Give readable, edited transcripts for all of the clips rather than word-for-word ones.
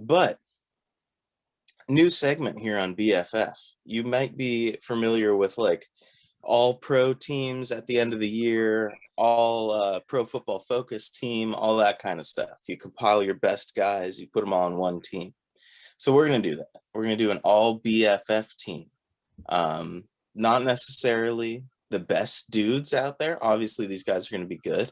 But new segment here on BFF. You might be familiar with like all pro teams at the end of the year, all pro football focus team, all that kind of stuff. You compile your best guys, you put them all on one team. So we're going to do that. We're going to do an all BFF team. Not necessarily the best dudes out there. Obviously, these guys are going to be good,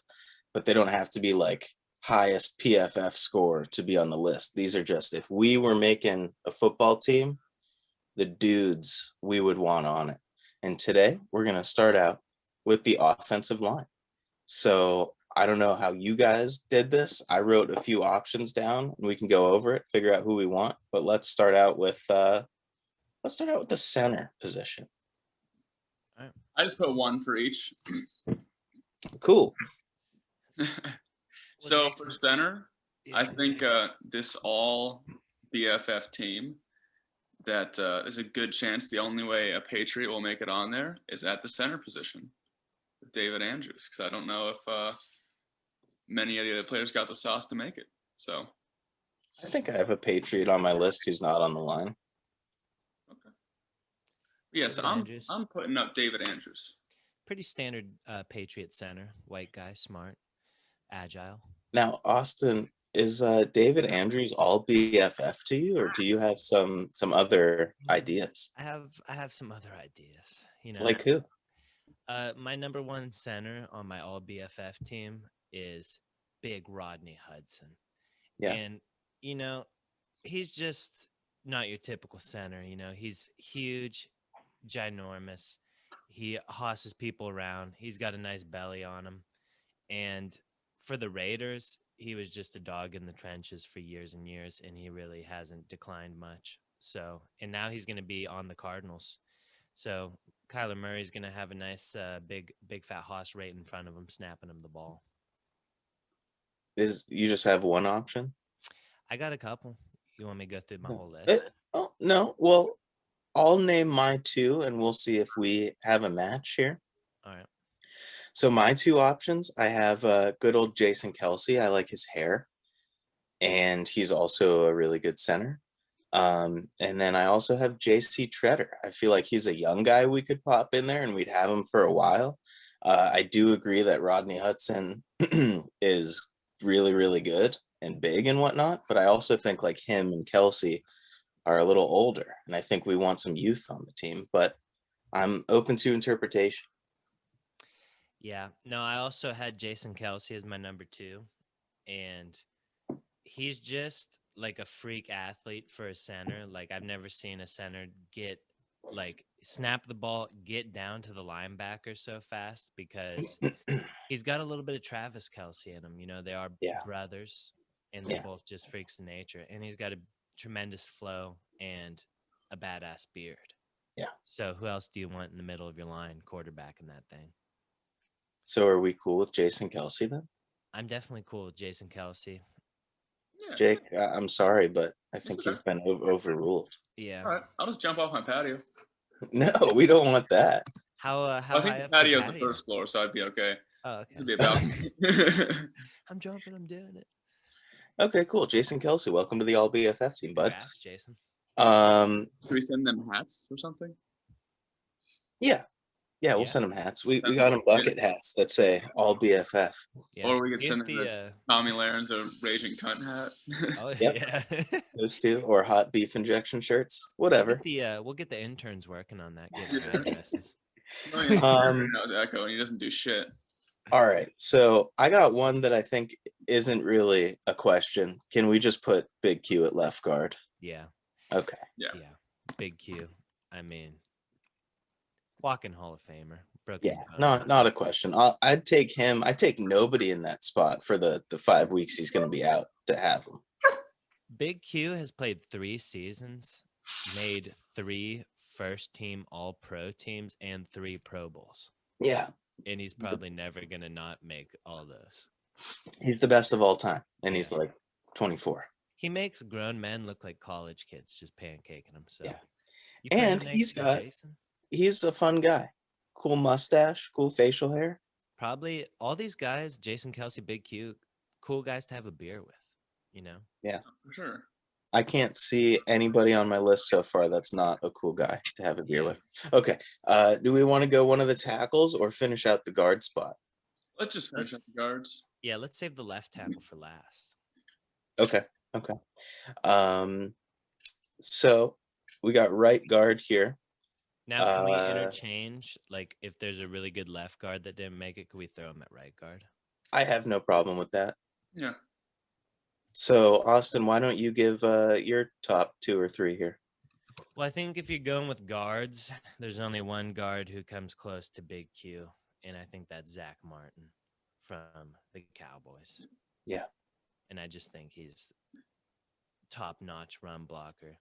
but they don't have to be like highest PFF score to be on the list. These are just if we were making a football team, the dudes we would want on it. And today we're going to start out with the offensive line. So I don't know how you guys did this. I wrote a few options down and we can go over it, figure out who we want. But let's start out with the center position. All right. I just put one for each. Cool. So for center, I think this all BFF team that there's a good chance the only way a Patriot will make it on there is at the center position with David Andrews, because I don't know if many of the other players got the sauce to make it. So I think I have a Patriot on my list who's not on the line. Okay. Yeah, so I'm putting up David Andrews. Pretty standard Patriot center, white guy, smart, agile. Now, Austin, is David Andrews all BFF to you, or do you have some other ideas? I have some other ideas. You know, like who? My number one center on my all BFF team is big Rodney Hudson. Yeah, and you know, he's just not your typical center. You know, he's huge, ginormous. He hosses people around. He's got a nice belly on him, and for the Raiders, he was just a dog in the trenches for years and years, and he really hasn't declined much. So, and now he's going to be on the Cardinals. So Kyler Murray's going to have a nice big fat hoss right in front of him, snapping him the ball. you just have one option? I got a couple. You want me to go through my whole list? Oh, no. Well, I'll name my two, and we'll see if we have a match here. All right. So my two options, I have good old Jason Kelce. I like his hair, and he's also a really good center. And then I also have JC Treader. I feel like he's a young guy we could pop in there, and we'd have him for a while. I do agree that Rodney Hudson is really, really good and big and whatnot, but I also think like him and Kelce are a little older, and I think we want some youth on the team, but I'm open to interpretation. Yeah. No, I also had Jason Kelce as my number two, and he's just like a freak athlete for a center. Like I've never seen a center get like snap the ball, get down to the linebacker so fast, because he's got a little bit of Travis Kelce in him. You know, they are brothers, and they're both just freaks of nature. And he's got a tremendous flow and a badass beard. Yeah. So who else do you want in the middle of your line, quarterback in that thing? So are we cool with Jason Kelce then? I'm definitely cool with Jason Kelce. Yeah. Jake, I'm sorry, but I think you've been overruled. Yeah. All right, I'll just jump off my patio. No, we don't want that. How I high think the up patio the is the first floor, so I'd be okay. Oh, okay. This would be about. I'm jumping. I'm doing it. Okay, cool. Jason Kelce, welcome to the All BFF team, bud. Congrats, Jason. Should we send them hats or something? Yeah, we'll send them hats. We got them bucket hats that say All BFF. Yeah. Or we could send them Tommy Lahren a raging cunt hat. Oh Yep. yeah. Those two, or hot beef injection shirts, whatever. We'll get the interns working on that. Get addresses. Knows Echo, and he doesn't do shit. All right, so I got one that I think isn't really a question. Can we just put Big Q at left guard? Yeah. Okay. Yeah. Big Q. I mean, walking Hall of Famer. Not a question. I'd take him. I'd take nobody in that spot for the 5 weeks he's going to be out to have him. Big Q has played 3 seasons, made 3 first-team All-Pro teams, and 3 Pro Bowls. Yeah. And he's probably never going to not make all those. He's the best of all time, and he's like 24. He makes grown men look like college kids just pancaking them. So, and he's a fun guy. Cool mustache, cool facial hair. Probably all these guys, Jason Kelce, Big Q, cool guys to have a beer with, you know? Yeah. For sure. I can't see anybody on my list so far that's not a cool guy to have a beer with. Okay. Do we want to go one of the tackles or finish out the guard spot? Let's just finish up the guards. Yeah, let's save the left tackle for last. Okay. So we got right guard here. Now, can we interchange? Like, if there's a really good left guard that didn't make it, could we throw him at right guard? I have no problem with that. Yeah. So, Austin, why don't you give your top 2 or 3 here? Well, I think if you're going with guards, there's only one guard who comes close to Big Q, and I think that's Zack Martin from the Cowboys. Yeah. And I just think he's top-notch run blocker.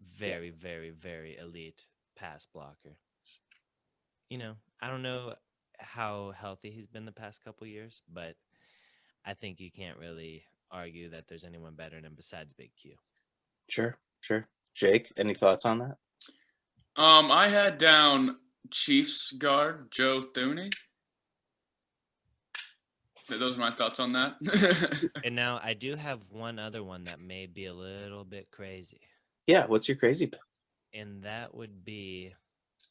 Very, very, very elite pass blocker. You know, I don't know how healthy he's been the past couple years, but I think you can't really argue that there's anyone better than him besides Big Q. Sure. Jake, any thoughts on that? I had down Chiefs guard Joe Thuney. Those are my thoughts on that. And now I do have one other one that may be a little bit crazy. Yeah, what's your crazy pick? And that would be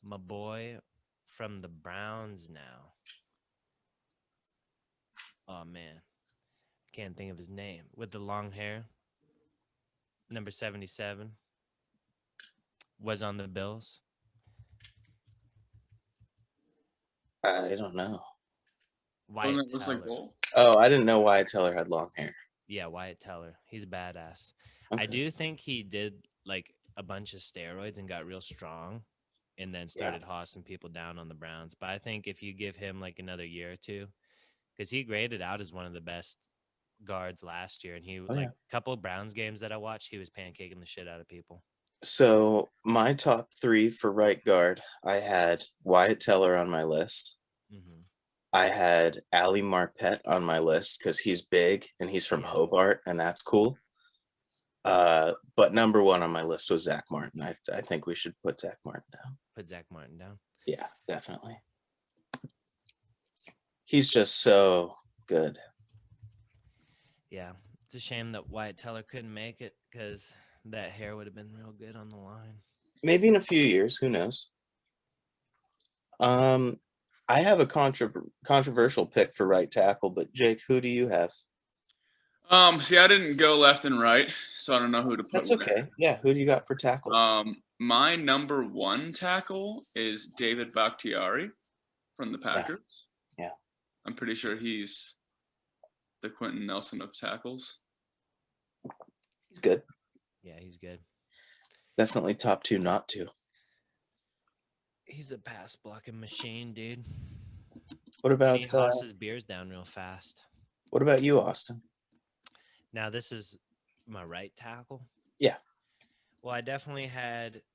my boy from the Browns now. Oh, man. Can't think of his name. With the long hair. Number 77. Was on the Bills. I don't know. Wyatt looks Teller. like gold. Oh, I didn't know Wyatt Teller had long hair. Yeah, Wyatt Teller. He's a badass. Okay. I do think he did like a bunch of steroids and got real strong and then started hossing people down on the Browns. But I think if you give him like another year or two, because he graded out as one of the best guards last year, and he a couple of Browns games that I watched, he was pancaking the shit out of people. So my top 3 for right guard, I had Wyatt Teller on my list. Mm-hmm. I had Ali Marpet on my list because he's big and he's from Hobart, and that's cool. But number 1 on my list was Zack Martin. I think we should put Zack Martin down. Put Zack Martin down. Yeah, definitely. He's just so good. Yeah, it's a shame that Wyatt Teller couldn't make it because that hair would have been real good on the line. Maybe in a few years, who knows? I have a controversial pick for right tackle, but Jake, who do you have? See, I didn't go left and right, so I don't know who to put. That's okay. Yeah, who do you got for tackles? My number 1 tackle is David Baktiyari from the Packers. Yeah. I'm pretty sure he's the Quentin Nelson of tackles. He's good. Yeah, he's good. Definitely top 2, not 2. He's a pass blocking machine, dude. What about he tosses beers down real fast. What about you, Austin? Now this is my right tackle. Yeah. Well, I definitely had